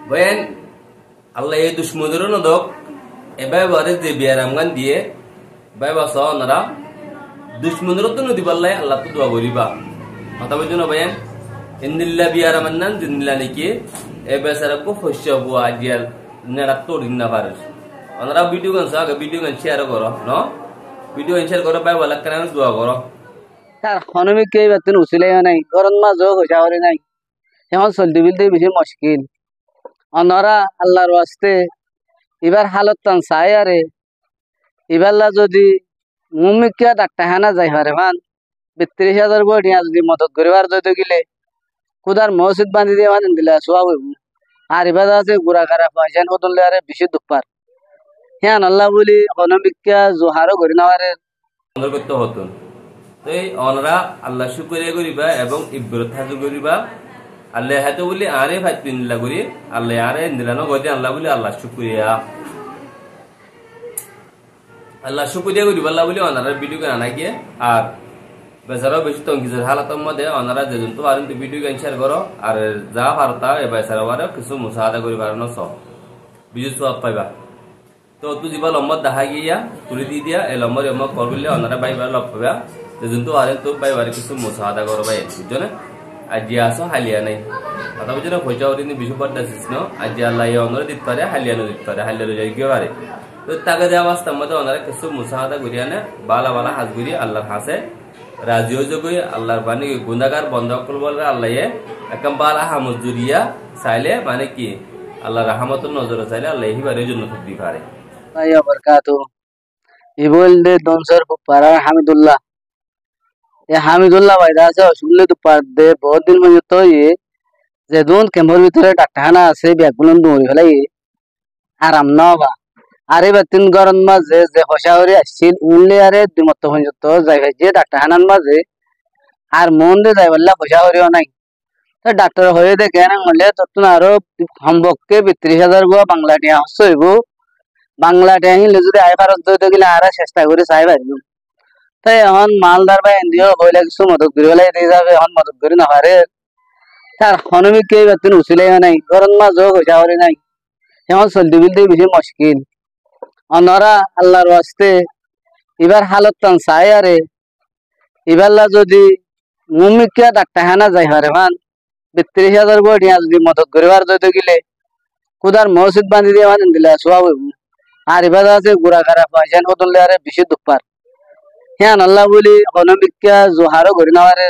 বয়ান আল্লাহ এই দুশ্মনের নদক এবার বারে যে বিয়ারাম গান দিয়ে বাই বাস ওনারা দুশ্মনের তো নদী পাল্লাই আল্লাহ তো দোয়া করিবা কথা বলছো না বয়ান ইন্দিল্লা বিয়ারামান নান জিন্দিল্লা নাকি এ বেচারা কো ফসা বুয়া আজিয়াল নেড়া তোড়িন না পারে ওনারা ভিডিও গান আগে ভিডিও গান শেয়ার করো ন ভিডিও শেয়ার করো বাই বলা কেন দোয়া করো তার হনমিক কে বাতিন উছিলাই নাই গরম মা যোগ হইছা করে নাই এখন চলতে বিলতে বেশি মুশকিল অনরা আল্লাহর ওয়াস্তে এবার হালত টান চাই আরে এবারলা যদি মুমিকিয়া ডাক্তার হানা যাই হারে মান ৩২,০০০ বড়িয়া যদি মদত করিবার যদি গেলে কুদার মসজিদ বান্ধি দিয়ে মানে দিলে সোয়াব আর এবার আছে গুড়া খারাপ পয়সা হতলে আরে বেশি দুপার হ্যাঁ আল্লাহ বলি হনমিকিয়া জোহারও করি না আরে করতে হতো তো এই অনরা আল্লাহ শুকরিয়া করিবা এবং ইব্রত হাজু করিবা আল্লাহ হাতে বলি আরে ভাই তিনলা করি আল্লাহ আরে দিলানো গদি আল্লাহ বলি আল্লাহ শুকরিয়া আল্লাহ শুকরিয়া করিবা আল্লাহ বলি অনারা ভিডিও গান আনা গিয়ে আর বেচারাও বেশি তঙ্কিজের হালাতের মধ্যে অনারা যে জন্তু আর ভিডিও গান শেয়ার করো আর যা পারতা এ বেচারাও আর কিছু মুসাহাদা করি পারানো সব বিজু সব পাইবা তো তুই যা লম্বর দেখা গিয়া তুলে দিয়ে দিয়া এই লম্বর এমক করবিলে অনারা বাইবার লব পাবা যে জন্তু আর তো বাইবার কিছু মুসাহাদা করো ভাই বুঝছো না আজি আসো হালিয়া নাই কথা বুঝছো না পয়সা ওদিন বিশু পর্দা শিস আজি আল্লাহ অনরা দিতে পারে হালিয়ানো দিতে পারে হালিয়ানো যাই গিয়ে পারে তো তাকে দেওয়া বাস্তার মধ্যে ওনারা কিছু মুসাহাদা করিয়া নে বালা বালা হাজ করি আল্লাহর হাসে রাজিও যোগই আল্লাহর বাণী গুন্দাগার বন্ধ করব বলে আল্লাহ একদম বালা হামজুরিয়া চাইলে মানে কি আল্লাহ রাহমতের নজরে চাইলে আল্লাহ হিবারের জন্য খুব দি পারে বরকাতু ইবল দে দনসর পারা হামিদুল্লাহ ये हामिदुल्लाह भाई दास শুনলে তো পার দে বহুত দিন মানে তো যে দুন কেমর ভিতরে ডাক্তারখানা আছে ব্যাগুলন দৌড়ি ফেলাই আরাম না বা আরে বাতিন গরম মাঝে যে হসাহরি আসছিল উনলে আরে দুমত পর্যন্ত জায়গায় যে ডাক্তারখানার মাঝে আর মন দে যাই বললা হসাহরিও নাই তো ডাক্তার হয়ে দেখে না বললে তখন আরো সম্ভবকে ৩২,০০০ গো বাংলা টিয়া হইব বাংলা টিয়া হিলে যদি আই ভারত দইতে গেলে আর চেষ্টা করে চাই পারব তাই এখন মালদার বা এনজিও হইলে কিছু মদত করে ফেলাই দিয়ে যাবে এখন মদত করি না পারে তার হনমিক কে বাতিন উছিলাই নাই গরম মা যোগ হইছা করে নাই এখন চলতে বিলতে বেশি মুশকিল অনরা আল্লাহর ওয়াস্তে এবার হালত টান চাই আরে এবারলা যদি মুমিকিয়া ডাক্তার হানা যাই হারে মান ৩২,০০০ বড়িয়া যদি মদত করিবার যদি গেলে কুদার মসজিদ বান্ধি দিয়ে মানে দিলে সোয়াব আর এবার আছে গুড়া খারাপ পয়সা হতলে আরে বেশি দুপার হ্যাঁ আল্লাহ বলি হনমিকিয়া জোহারও করি না আরে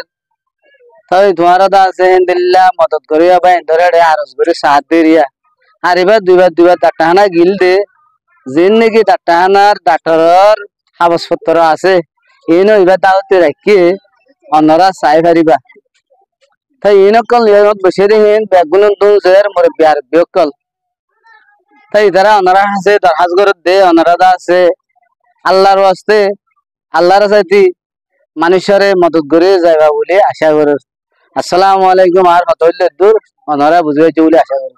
তাই তোমার আছে দিল্লা মদত করিয়া বা ধরে আরজ করে সাহায্য দিরিয়া আর এবার দুইবার ডাক্তার হানা গিল দে যেন নাকি ডাক্তারখানার ডাক্তারের কাগজপত্র আছে এনে এবার দাওয়াতে রাখি অন্যরা চাই পারিবা তাই এনেকল বসে দিন ব্যাগুলো দুজের মরে বিয়ার বিয়কল তাই তারা অনারা আছে দরখাস্ত করে দে অনারা আছে আল্লাহর ওয়াস্তে আল্লাহর সাথে মানুষের মদত করে যাইবা বলে আশা করি। আসসালামু আলাইকুম আর কত দূর অনারা বুঝে বলে আশা করি।